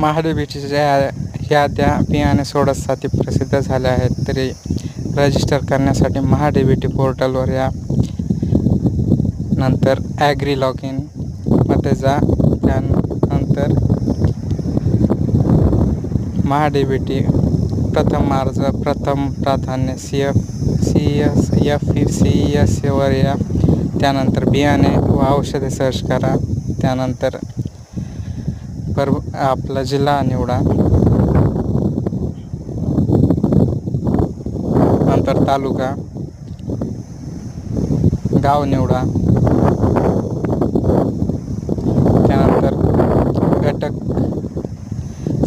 महाडीबीटीच्या याद्या बियाणे सोडतसाठी प्रसिद्ध झाल्या आहेत, तरी रजिस्टर करण्यासाठी महाडीबीटी पोर्टलवर या. नंतर ॲग्री लॉग इन मध्ये जा. त्यानंतर महाडीबीटी प्रथम अर्ज, प्रथम प्राधान्य CFC वर या. त्यानंतर बियाणे व औषधे सर्च करा. त्यानंतर आपला जिल्हा निवडा. नंतर तालुका, गाव निवडा. त्यानंतर घटक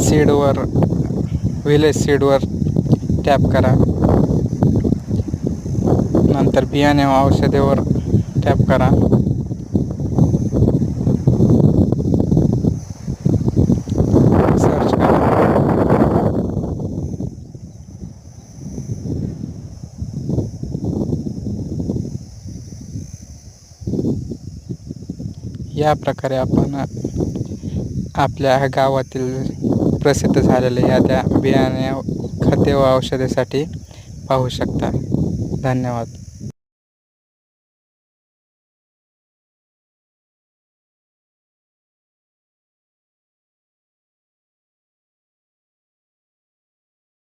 सीडवर, विलेज सीडवर टॅप करा. नंतर बियाणे व औषधेवर टॅप करा. सर्च करा. या प्रकारे आपण आपल्या गावातील प्रसिद्ध झालेल्या याद्या बियाणे, खते व औषधासाठी पाहू शकता. धन्यवाद.